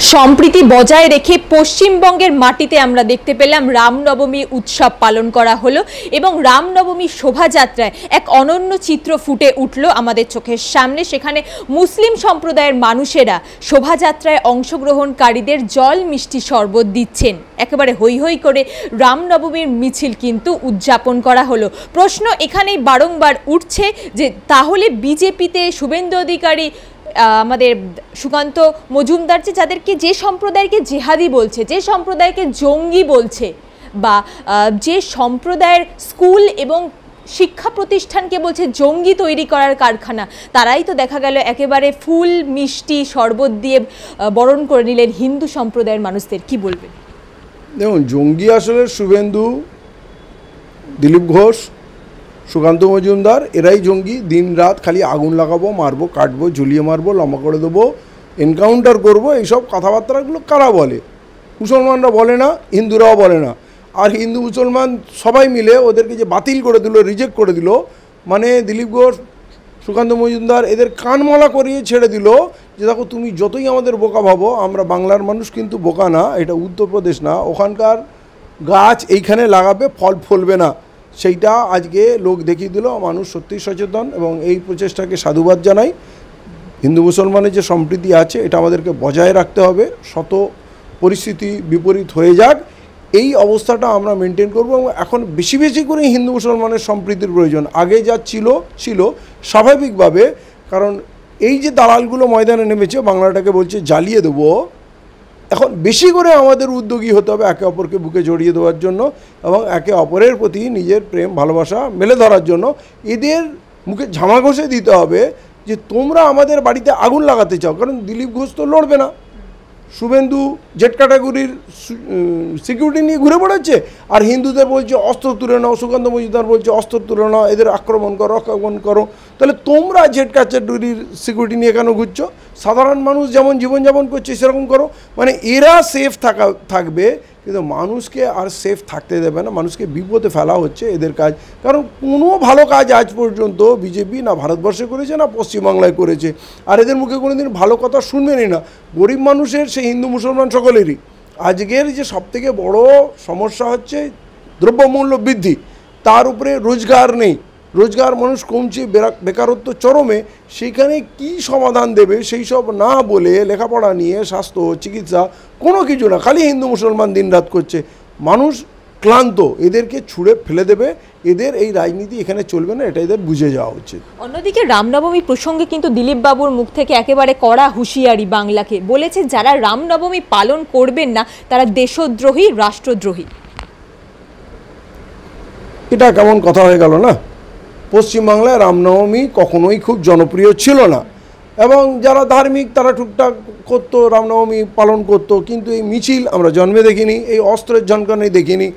সম্প্রীতি বজায় রেখে পশ্চিমবঙ্গের মাটিতে আমরা দেখতে পেলাম রামনবমী উৎসব পালন করা হলো এবং রামনবমী শোভাযাত্রায় এক অনন্য চিত্র ফুটে উঠল আমাদের চোখের সামনে। সেখানে মুসলিম সম্প্রদায়ের মানুষেরা শোভাযাত্রায় অংশগ্রহণকারীদের জল মিষ্টি শরবত দিচ্ছেন। একেবারে হৈ হৈ করে রামনবমীর মিছিল কিন্তু উদযাপন করা হলো। প্রশ্ন এখানেই বারংবার উঠছে যে তাহলে বিজেপিতে শুভেন্দু অধিকারী আমাদের সুকান্ত মজুমদার যাদেরকে যে সম্প্রদায়কে জেহাদি বলছে, যে সম্প্রদায়কে জঙ্গি বলছে, বা যে সম্প্রদায়ের স্কুল এবং শিক্ষা প্রতিষ্ঠানকে বলছে জঙ্গি তৈরি করার কারখানা, তারাই তো দেখা গেল একেবারে ফুল মিষ্টি শরবত দিয়ে বরণ করে নিলেন হিন্দু সম্প্রদায়ের মানুষদের। কি বলবেন? দেখুন, জঙ্গি আসলে শুভেন্দু, দিলীপ ঘোষ, সুকান্ত মজুমদার, এরাই জঙ্গি। দিন রাত খালি আগুন লাগাবো, মারবো, কাটবো, ঝুলিয়ে মারবো, লম্বা করে দেবো, এনকাউন্টার করবো, এইসব কথাবার্তাগুলো কারা বলে? মুসলমানরা বলে না, হিন্দুরাও বলে না। আর হিন্দু মুসলমান সবাই মিলে ওদেরকে যে বাতিল করে দিল, রিজেক্ট করে দিল, মানে দিলীপ ঘোষ, সুকান্ত মজুমদার এদের কানমালা করিয়ে ছেড়ে দিল যে দেখো তুমি যতই আমাদের বোকা ভাবো, আমরা বাংলার মানুষ কিন্তু বোকা না, এটা উত্তরপ্রদেশ না, ওখানকার গাছ এইখানে লাগাবে, ফল ফলবে না। সেইটা আজকে লোক দেখিয়ে দিল। মানুষ সত্যিই সচেতন এবং এই প্রচেষ্টাকে সাধুবাদ জানাই। হিন্দু মুসলমানের যে সম্প্রীতি আছে এটা আমাদেরকে বজায় রাখতে হবে। শত পরিস্থিতি বিপরীত হয়ে যাক, এই অবস্থাটা আমরা মেনটেন করব। এবং এখন বেশি বেশি করে হিন্দু মুসলমানের সম্প্রীতির প্রয়োজন। আগে যা ছিল স্বাভাবিকভাবে, কারণ এই যে দালালগুলো ময়দানে নেমেছে, বাংলাটাকে বলছে জ্বালিয়ে দেবো, এখন বেশি করে আমাদের উদ্যোগী হতে হবে একে অপরকে বুকে জড়িয়ে দেওয়ার জন্য এবং একে অপরের প্রতি নিজের প্রেম ভালোবাসা মেলে ধরার জন্য। এদের মুখে ঝামা ঘষে দিতে হবে যে তোমরা আমাদের বাড়িতে আগুন লাগাতে চাও। কারণ দিলীপ ঘোষ তো লড়বে না, শুভেন্দু জেড ক্যাটাগরির সিকিউরিটি নিয়ে ঘুরে বেড়াচ্ছে, আর হিন্দুদের বলছে অস্ত্র তুলে নাও, সুকান্ত মজুমদার বলছে অস্ত্র তুলে নাও, এদের আক্রমণ করো। তাহলে তোমরা জেড ক্যাটাগরির সিকিউরিটি নিয়ে কেন ঘুরছো? সাধারণ মানুষ যেমন জীবনযাপন করছে সেরকম করো। মানে এরা সেফ থাকবে, কিন্তু মানুষকে আর সেফ থাকতে দেবে না, মানুষকে বিপদে ফেলা হচ্ছে এদের কাজ। কারণ কোনো ভালো কাজ আজ পর্যন্ত বিজেপি না ভারতবর্ষে করেছে না পশ্চিমবাংলায় করেছে, আর এদের মুখে কোনো দিন ভালো কথা শুনবেনই না। গরিব মানুষের, সে হিন্দু মুসলমান সকলেরই আজকের যে সবথেকে বড় সমস্যা হচ্ছে দ্রব্যমূল্য বৃদ্ধি, তার উপরে রোজগার নেই, রোজগার মানুষ কমছে, বেকারত্ব চরমে। সেইখানে কি সমাধান দেবে সেই সব না বলে লেখাপড়া নিয়ে, স্বাস্থ্য, চিকিৎসা, কোনো কিছু না, খালি হিন্দু মুসলমান দিনরাত করছে। মানুষ ক্লান্ত, এদেরকে ছুঁড়ে ফেলে দেবে। এদের এই রাজনীতি এখানে চলবে না, এটা এদের বুঝে যাওয়া উচিত। অন্যদিকে রামনবমী প্রসঙ্গে কিন্তু দিলীপ বাবুর মুখ থেকে একেবারে কড়া হুঁশিয়ারি বাংলাকে, বলেছে যারা রামনবমী পালন করবেন না তারা দেশদ্রোহী, রাষ্ট্রদ্রোহী। এটা কেমন কথা হয়ে গেল না? পশ্চিমবাংলায় রামনবমী কখনোই খুব জনপ্রিয় ছিল না, এবং যারা ধার্মিক তারা টুকটাক করতো, রামনবমী পালন করতো, কিন্তু এই মিছিল আমরা জন্মে দেখিনি, এই অস্ত্রের ঝনকানি দেখিনি।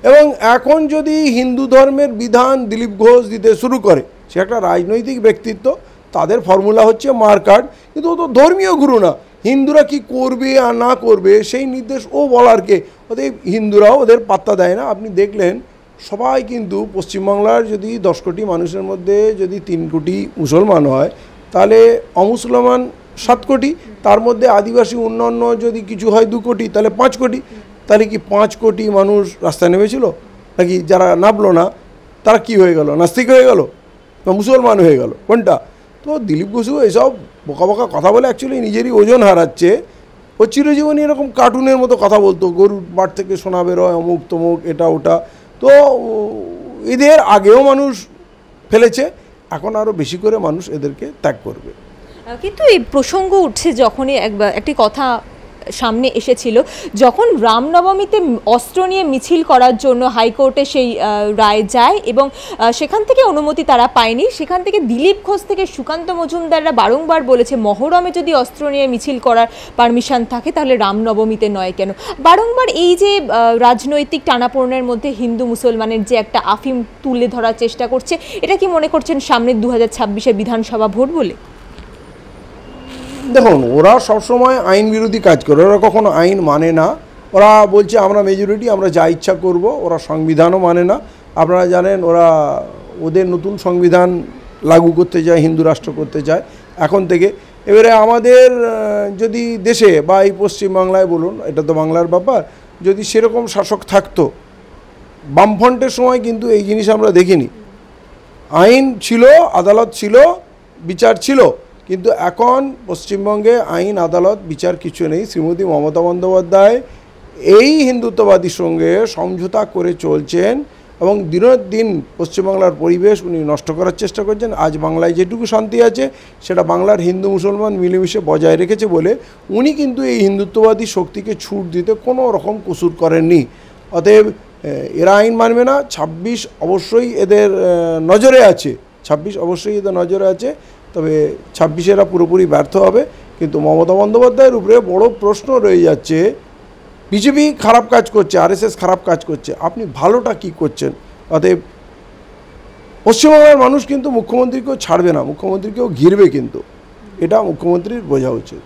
এবং এখন যদি হিন্দু ধর্মের বিধান দিলীপ ঘোষ দিতে শুরু করে, সে একটা রাজনৈতিক ব্যক্তিত্ব, তাদের ফর্মুলা হচ্ছে মার কার্ড, কিন্তু ও তো ধর্মীয় গুরু না। হিন্দুরা কি করবে আর না করবে সেই নির্দেশ ও বলার কে? ওদের হিন্দুরাও ওদের পাত্তা দেয় না। আপনি দেখলেন সবাই কিন্তু পশ্চিমবাংলার যদি 10 কোটি মানুষের মধ্যে যদি 3 কোটি মুসলমান হয়, তাহলে অমুসলমান 7 কোটি, তার মধ্যে আদিবাসী অন্যান্য যদি কিছু হয় 2 কোটি, তাহলে 5 কোটি। তাহলে কি 5 কোটি মানুষ রাস্তায় নেমেছিল? নাকি যারা নামলো না তারা কি হয়ে গেল? নাস্তিক হয়ে গেল না মুসলমান হয়ে গেল? কোনটা? তো দিলীপ ঘোষও এসব বোকা বোকা কথা বলে অ্যাকচুয়ালি নিজেরই ওজন হারাচ্ছে। ও চিরজীবনী এরকম কার্টুনের মতো কথা বলতো, গরুর বাট থেকে সোনা বেরোয়, অমুক তমুক, এটা ওটা। তো এদের আগেও মানুষ ফেলেছে, এখন আরও বেশি করে মানুষ এদেরকে ত্যাগ করবে। কিন্তু এই প্রসঙ্গ উঠছে যখনই একটি কথা সামনে এসেছিল, যখন রামনবমীতে অস্ত্র নিয়ে মিছিল করার জন্য হাইকোর্টে সেই রায় যায় এবং সেখান থেকে অনুমতি তারা পায়নি, সেখান থেকে দিলীপ ঘোষ থেকে সুকান্ত মজুমদাররা বারংবার বলেছে মহরমে যদি অস্ত্র নিয়ে মিছিল করার পারমিশন থাকে তাহলে রামনবমীতে নয় কেন? বারংবার এই যে রাজনৈতিক টানাপোড়েনের মধ্যে হিন্দু মুসলমানের যে একটা আফিম তুলে ধরার চেষ্টা করছে, এটা কি মনে করছেন সামনে 2026-এর বিধানসভা ভোট বলে? দেখুন, ওরা সবসময় আইন বিরোধী কাজ করে, ওরা কখনো আইন মানে না। ওরা বলছে আমরা মেজরিটি, আমরা যা ইচ্ছা করব। ওরা সংবিধানও মানে না। আপনারা জানেন ওরা ওদের নতুন সংবিধান লাগু করতে চায়, হিন্দু রাষ্ট্র করতে চায় এখন থেকে। এবারে আমাদের যদি দেশে বা এই পশ্চিমবাংলায় বলুন, এটা তো বাংলার ব্যাপার, যদি সেরকম শাসক থাকতো, বামফ্রন্টের সময় কিন্তু এই জিনিস আমরা দেখিনি। আইন ছিল, আদালত ছিল, বিচার ছিল, কিন্তু এখন পশ্চিমবঙ্গে আইন, আদালত, বিচার কিছু নেই। শ্রীমতী মমতা বন্দ্যোপাধ্যায় এই হিন্দুত্ববাদীর সঙ্গে সমঝোতা করে চলছেন এবং দিনের দিন পশ্চিমবাংলার পরিবেশ উনি নষ্ট করার চেষ্টা করছেন। আজ বাংলায় যেটুকু শান্তি আছে সেটা বাংলার হিন্দু মুসলমান মিলেমিশে বজায় রেখেছে বলে উনি কিন্তু এই হিন্দুত্ববাদী শক্তিকে ছুট দিতে কোনো রকম কসুর করেননি। অতএব এরা আইন মানবে না। 26 অবশ্যই এদের নজরে আছে, 26 অবশ্যই এদের নজরে আছে, তবে 26 এরা পুরোপুরি ব্যর্থ হবে। কিন্তু মমতা বন্দ্যোপাধ্যায়ের উপরে বড় প্রশ্ন রয়ে যাচ্ছে, বিজেপি খারাপ কাজ করছে, আরএসএস খারাপ কাজ করছে, আপনি ভালোটা কি করছেন? অতএব পশ্চিমবঙ্গের মানুষ কিন্তু মুখ্যমন্ত্রীকেও ছাড়বে না, মুখ্যমন্ত্রীকেও ঘিরবে, কিন্তু এটা মুখ্যমন্ত্রীর বোঝা উচিত।